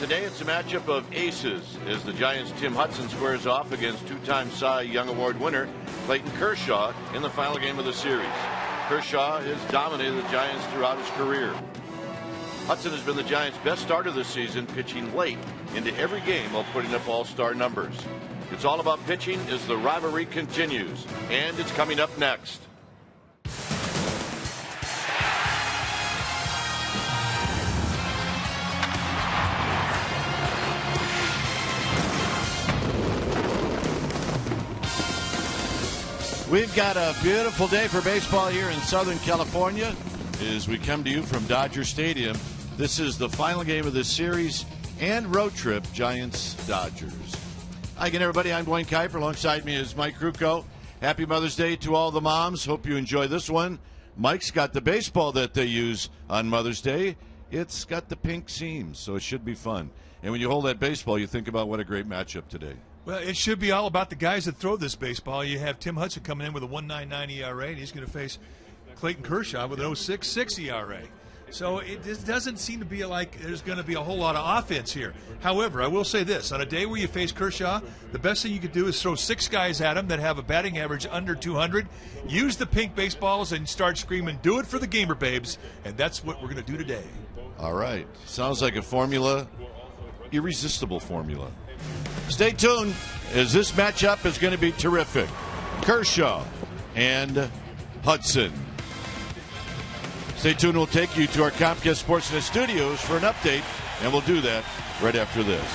Today it's a matchup of aces as the Giants' Tim Hudson squares off against two-time Cy Young Award winner Clayton Kershaw in the final game of the series. Kershaw has dominated the Giants throughout his career. Hudson has been the Giants' best starter this season, pitching late into every game while putting up all-star numbers. It's all about pitching as the rivalry continues, and it's coming up next. We've got a beautiful day for baseball here in Southern California as we come to you from Dodger Stadium. This is the final game of this series and road trip, Giants-Dodgers. Hi again, everybody. I'm Dwayne Kuiper. Alongside me is Mike Krukow. Happy Mother's Day to all the moms. Hope you enjoy this one. Mike's got the baseball that they use on Mother's Day. It's got the pink seams, so it should be fun. And when you hold that baseball, you think about what a great matchup today. Well, it should be all about the guys that throw this baseball. You have Tim Hudson coming in with a 1.99 ERA, and he's going to face Clayton Kershaw with an 0.66 ERA. So it just doesn't seem to be like there's going to be a whole lot of offense here. However, I will say this. On a day where you face Kershaw, the best thing you could do is throw 6 guys at him that have a batting average under 200. Use the pink baseballs and start screaming, "Do it for the gamer, babes." And that's what we're going to do today. All right. Sounds like a formula, irresistible formula. Stay tuned, as this matchup is going to be terrific. Kershaw and Hudson. Stay tuned. We'll take you to our Comcast Sportsnet studios for an update, and we'll do that right after this.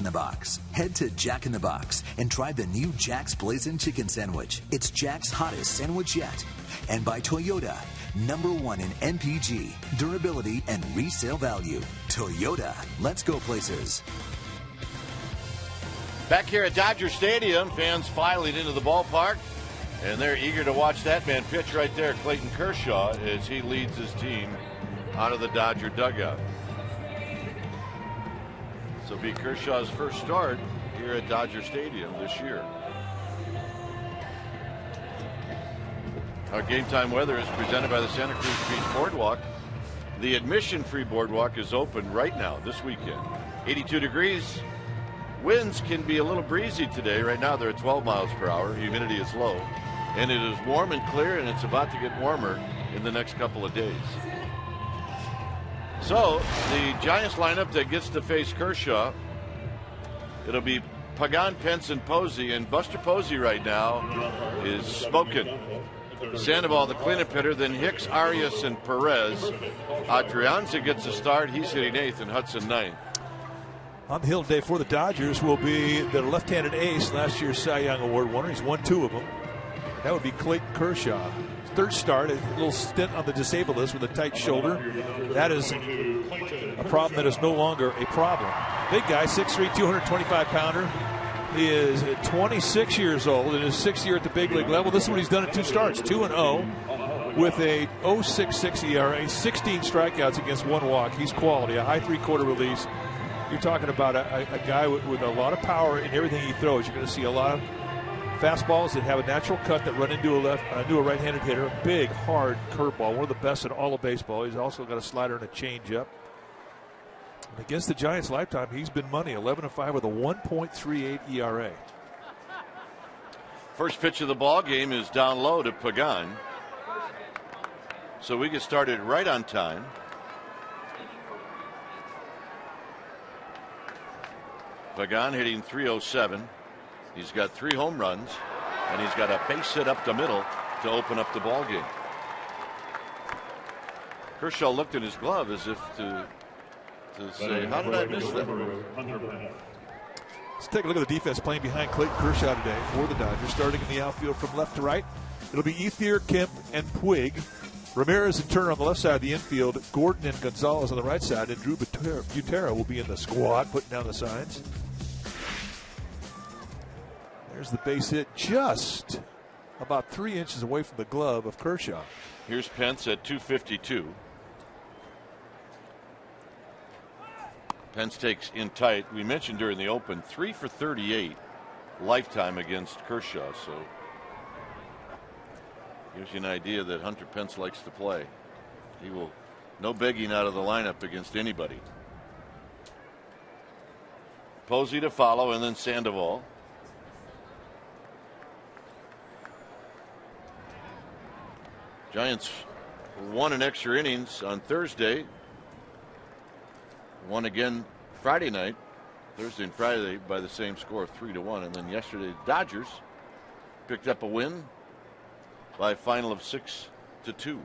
in the Box. Head to Jack in the Box and try the new Jack's Blazing Chicken Sandwich. It's Jack's hottest sandwich yet. And by Toyota, #1 in MPG, durability, and resale value. Toyota, let's go places. Back here at Dodger Stadium, fans filing into the ballpark, and they're eager to watch that man pitch right there, Clayton Kershaw, as he leads his team out of the Dodger dugout. This will be Kershaw's first start here at Dodger Stadium this year. Our game time weather is presented by the Santa Cruz Beach Boardwalk. The admission-free boardwalk is open right now this weekend. 82 degrees. Winds can be a little breezy today. Right now they're at 12 miles per hour. Humidity is low. And it is warm and clear, and it's about to get warmer in the next couple of days. So the Giants lineup that gets to face Kershaw, it'll be Pagan, Pence, and Posey. And Buster Posey right now is smoking. Sandoval, the cleanup hitter, then Hicks, Arias, and Perez. Adrianza gets a start. He's hitting 8th and Hudson 9th. On the hill today for the Dodgers will be the left-handed ace, last year's Cy Young Award winner. He's won 2 of them. That would be Clayton Kershaw. His third start, a little stint on the disabled list with a tight shoulder. That is a problem that is no longer a problem. Big guy, 6'3", 225-pounder. He is 26 years old in his 6th year at the big league level. This is what he's done in 2 starts, 2-0, with a 0.66 ERA, 16 strikeouts against 1 walk. He's quality, a high 3/4 release. You're talking about a guy with a lot of power in everything he throws. You're going to see a lot of fastballs that have a natural cut that run into a right-handed hitter. A big, hard curveball, one of the best in all of baseball. He's also got a slider and a changeup. And against the Giants' lifetime, he's been money, 11-5 with a 1.38 ERA. First pitch of the ball game is down low to Pagan. So we get started right on time. Pagan hitting .307. He's got 3 home runs, and he's got a base hit up the middle to open up the ball game. Kershaw looked in his glove as if to say, how did I miss that? Let's take a look at the defense playing behind Clayton Kershaw today for the Dodgers. Starting in the outfield from left to right, it'll be Ethier, Kemp, and Puig. Ramirez and Turner on the left side of the infield. Gordon and Gonzalez on the right side. And Drew Butera will be in the squad, putting down the signs. There's the base hit just about 3 inches away from the glove of Kershaw. Here's Pence at 252. Pence takes in tight. We mentioned during the open, 3 for 38 lifetime against Kershaw. So gives you an idea that Hunter Pence likes to play. He will, no begging out of the lineup against anybody. Posey to follow, and then Sandoval. Giants won in extra innings on Thursday. Won again Friday night, Thursday and Friday, by the same score of 3-1. And then yesterday, the Dodgers picked up a win by a final of 6-2.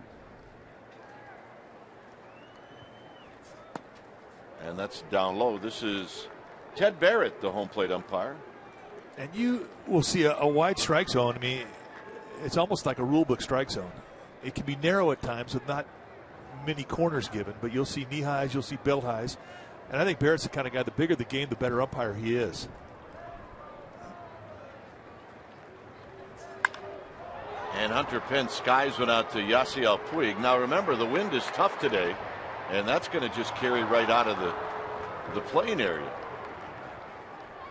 And that's down low. This is Ted Barrett, the home plate umpire. And you will see a wide strike zone. I mean, it's almost like a rule book strike zone. It can be narrow at times with not many corners given, but you'll see knee highs, you'll see belt highs. And I think Barrett's the kind of guy, the bigger the game, the better umpire he is. And Hunter Pence skies one out to Yasiel Puig. Now remember, the wind is tough today, and that's going to just carry right out of the playing area.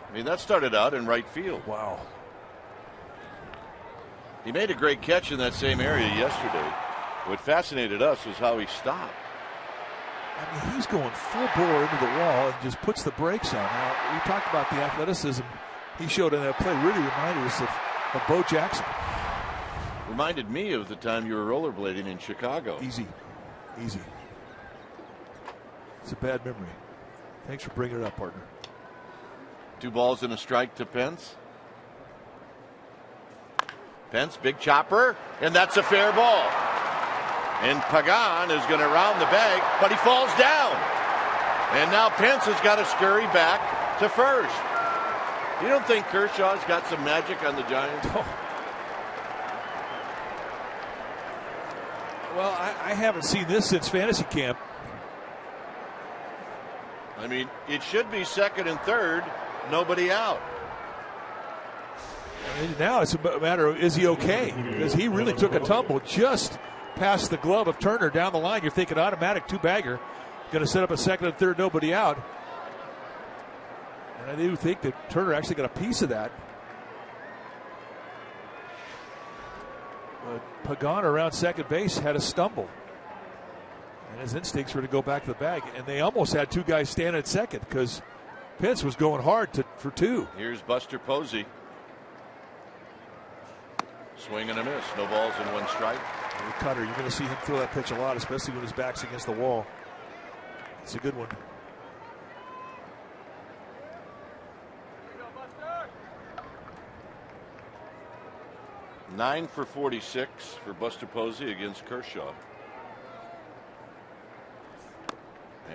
I mean, that started out in right field. Wow. He made a great catch in that same area yesterday. What fascinated us was how he stopped. I mean, he's going full bore into the wall and just puts the brakes on. Now, we talked about the athleticism he showed in that play. Really reminded us of Bo Jackson. Reminded me of the time you were rollerblading in Chicago. Easy. It's a bad memory. Thanks for bringing it up, partner. 2 balls and a strike to Pence. Pence, big chopper, and that's a fair ball. And Pagan is going to round the bag, but he falls down. And now Pence has got to scurry back to first. You don't think Kershaw's got some magic on the Giants? Oh. Well, I haven't seen this since fantasy camp. I mean, it should be second and third, nobody out. And now it's a matter of, is he okay? Because he really took a tumble just past the glove of Turner down the line. You're thinking automatic two-bagger. Going to set up a second and third, nobody out. And I do think that Turner actually got a piece of that. But Pagan around second base had a stumble. And his instincts were to go back to the bag. And they almost had two guys standing at second because Pence was going hard for two. Here's Buster Posey. Swing and a miss. No balls and one strike. Cutter, you're going to see him throw that pitch a lot, especially when his back's against the wall. It's a good one. Nine for 46 for Buster Posey against Kershaw.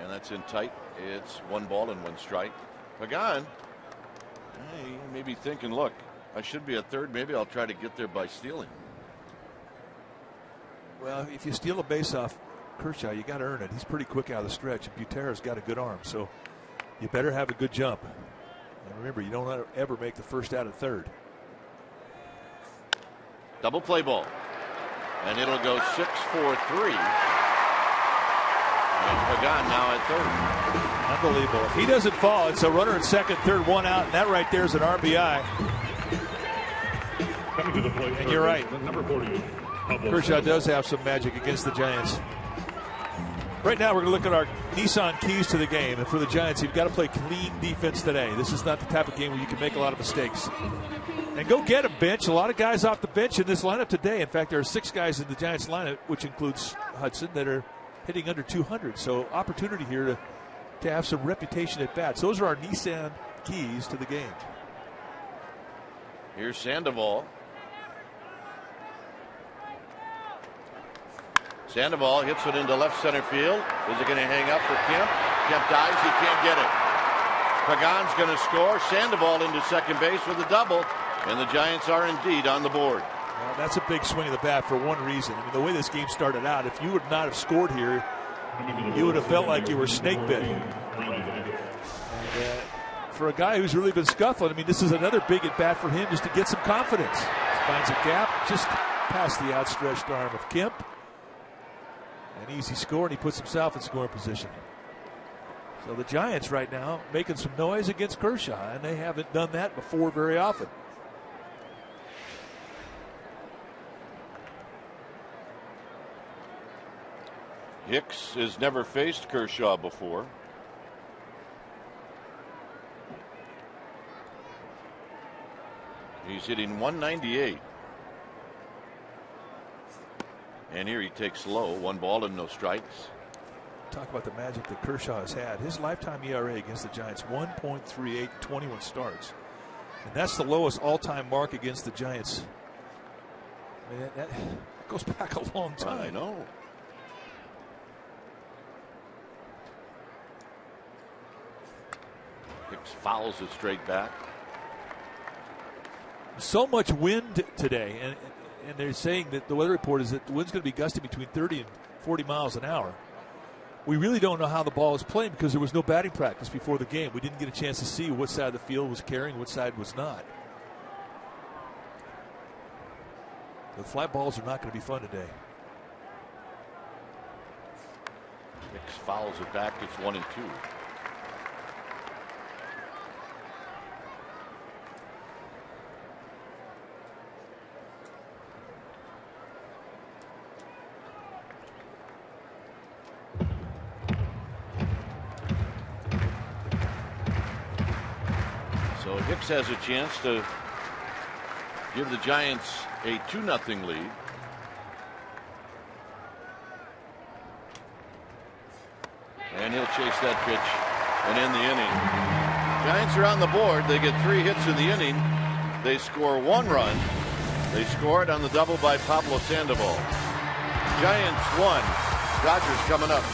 And that's in tight. It's one ball and one strike. Pagan, he may be thinking, look, I should be at third. Maybe I'll try to get there by stealing. Well, if you steal a base off Kershaw, you got to earn it. He's pretty quick out of the stretch. And Butera's got a good arm, so you better have a good jump. And remember, you don't ever make the first out at third. Double play ball. And it'll go 6-4-3. And Pagan now at third. Unbelievable. If he doesn't fall, it's a runner at second, third, one out, and that right there is an RBI. Coming to the plate, and you're right. Number 40. Kershaw does have some magic against the Giants. Right now, we're going to look at our Nissan keys to the game. And for the Giants, you've got to play clean defense today. This is not the type of game where you can make a lot of mistakes. And go get a bench. A lot of guys off the bench in this lineup today. In fact, there are 6 guys in the Giants lineup, which includes Hudson, that are hitting under 200. So opportunity here to have some reputation at bats. Those are our Nissan keys to the game. Here's Sandoval. Sandoval hits it into left center field. Is it going to hang up for Kemp? Kemp dives. He can't get it. Pagan's going to score. Sandoval into second base with a double. And the Giants are indeed on the board. Well, that's a big swing of the bat for one reason. I mean, the way this game started out, if you would not have scored here, you would have felt like you were snake bitten. And for a guy who's really been scuffling, I mean, this is another big at bat for him just to get some confidence. Finds a gap just past the outstretched arm of Kemp. An easy score, and he puts himself in scoring position. So the Giants right now making some noise against Kershaw, and they haven't done that before very often. Hicks has never faced Kershaw before. He's hitting 198. And here he takes low, 1 ball and no strikes. Talk about the magic that Kershaw has had. His lifetime ERA against the Giants, 1.38, 21 starts. And that's the lowest all-time mark against the Giants. I mean, that goes back a long time. I know. Hicks fouls it straight back. So much wind today, and they're saying that the weather report is that the wind's going to be gusting between 30 and 40 miles an hour. We really don't know how the ball is playing because there was no batting practice before the game. We didn't get a chance to see what side of the field was carrying, what side was not. The fly balls are not going to be fun today. Hicks fouls it back. It's 1-2. Hicks has a chance to give the Giants a 2-0 lead. And he'll chase that pitch and end the inning. Giants are on the board. They get 3 hits in the inning. They score 1 run. They score it on the double by Pablo Sandoval. Giants 1. Dodgers coming up.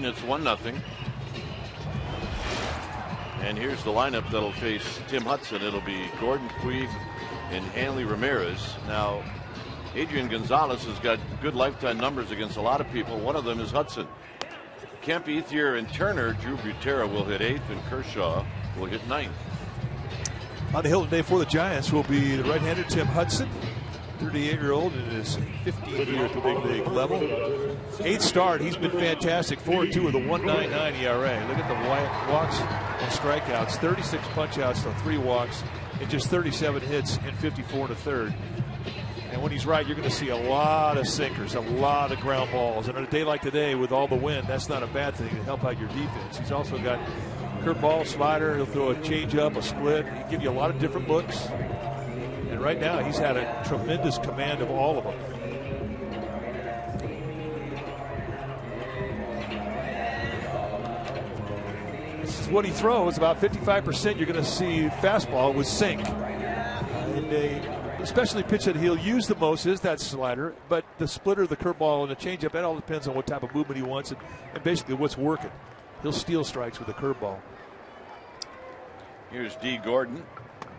inning. It's 1-0. And here's the lineup that'll face Tim Hudson. It'll be Gordon, Puig, and Hanley Ramirez. Now, Adrian Gonzalez has got good lifetime numbers against a lot of people. One of them is Hudson. Kemp, Ethier, and Turner. Drew Butera will hit 8th, and Kershaw will hit 9th. On the hill today for the Giants will be the right-hander Tim Hudson, 38-year-old in his 15th year at the big league level. 8th start, he's been fantastic. 4-2 with a 1.99 ERA. Look at the walks and strikeouts. 36 punch-outs to 3 walks, and just 37 hits in 54 1/3. And when he's right, you're going to see a lot of sinkers, a lot of ground balls. And on a day like today, with all the wind, that's not a bad thing to help out your defense. He's also got curveball, slider. He'll throw a changeup, a split. He'll give you a lot of different looks. And right now, he's had a tremendous command of all of them. This is what he throws. About 55% you're going to see fastball with sink. Especially pitch that he'll use the most is that slider, but the splitter, the curveball, and the changeup, that all depends on what type of movement he wants and basically what's working. He'll steal strikes with the curveball. Here's D. Gordon,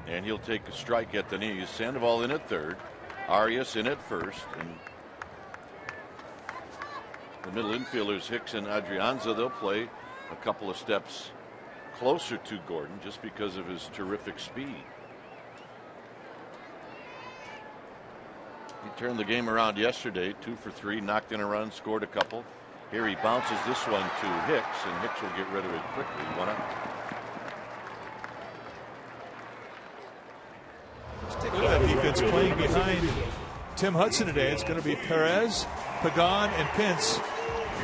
and he'll take a strike at the knees. Sandoval in at 3rd, Arias in at 1st, and the middle infielders Hicks and Adrianza, they'll play a couple of steps closer to Gordon just because of his terrific speed. He turned the game around yesterday, 2 for 3, knocked in a run, scored a couple. Here he bounces this one to Hicks, and Hicks will get rid of it quickly. 1 out. Let's take a look at that defense playing behind Tim Hudson today. It's going to be Perez, Pagan, and Pence,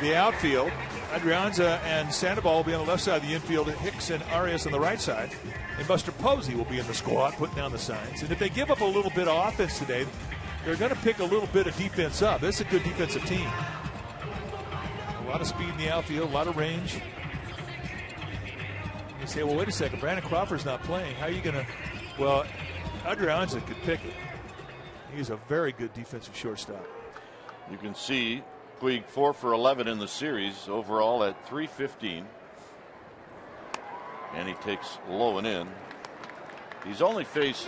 the outfield. Adrianza and Sandoval will be on the left side of the infield, and Hicks and Arias on the right side. And Buster Posey will be in the squad, putting down the signs. And if they give up a little bit of offense today, they're going to pick a little bit of defense up. This is a good defensive team. A lot of speed in the outfield, a lot of range. You say, well, wait a second, Brandon Crawford's not playing. How are you going to? Well, Adrianza could pick it. He's a very good defensive shortstop. You can see Puig 4 for 11 in the series, overall at .315. And he takes low and in. He's only faced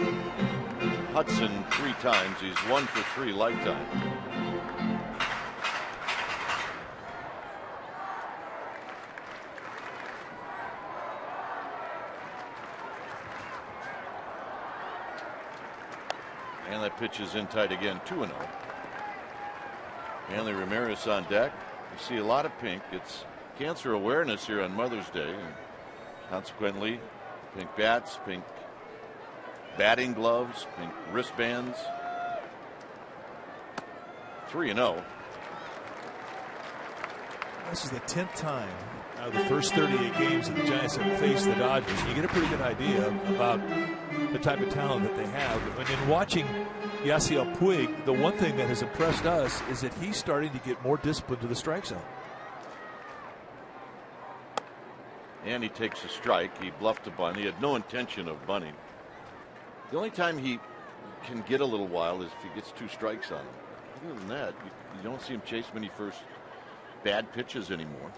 Hudson 3 times. He's 1 for 3 lifetime. And that pitch is in tight again, 2-0. Hanley Ramirez on deck. You see a lot of pink. It's cancer awareness here on Mother's Day, and consequently, pink bats, pink batting gloves, pink wristbands. 3-0. This is the 10th time out of the first 38 games that the Giants have faced the Dodgers. You get a pretty good idea about the type of talent that they have. And in watching Yasiel Puig, the one thing that has impressed us is that he's starting to get more discipline to the strike zone. And he takes a strike. He bluffed a bunt. He had no intention of bunting. The only time he can get a little wild is if he gets 2 strikes on him. Other than that, you don't see him chase many first bad pitches anymore.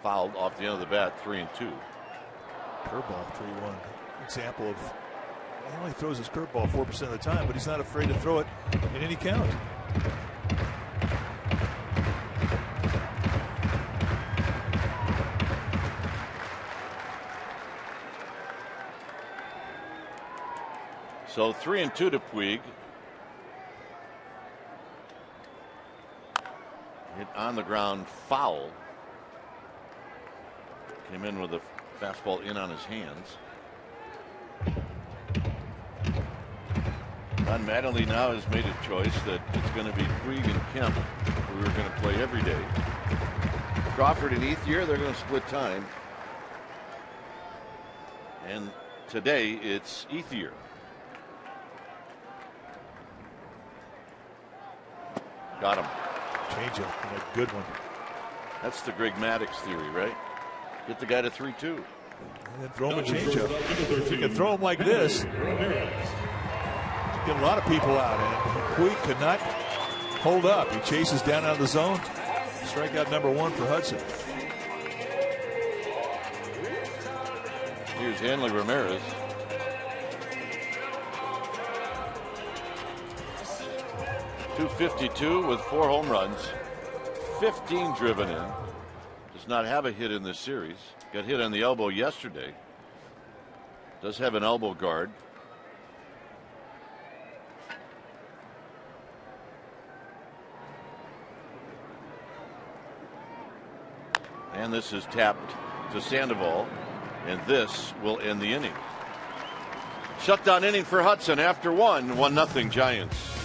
Fouled off the end of the bat, 3-2. Curveball, 3-1. Example of, he only throws his curveball 4% of the time, but he's not afraid to throw it in any count. So 3-2 to Puig. Hit on the ground, foul. Came in with a fastball in on his hands. Don Mattingly now has made a choice that it's going to be Puig and Kemp who are going to play every day. Crawford and Ethier, they're going to split time. And today it's Ethier. Got him. Changeup, and a good one. That's the Greg Maddux theory, right? Get the guy to 3-2. And then throw him a changeup. If you can throw him like this, get a lot of people out. And Puig could not hold up. He chases down out of the zone. Strikeout number 1 for Hudson. Here's Hanley Ramirez. .252 with 4 home runs, 15 driven in. Does not have a hit in this series. Got hit on the elbow yesterday. Does have an elbow guard. And this is tapped to Sandoval, and this will end the inning. Shutdown inning for Hudson after 1-0 Giants.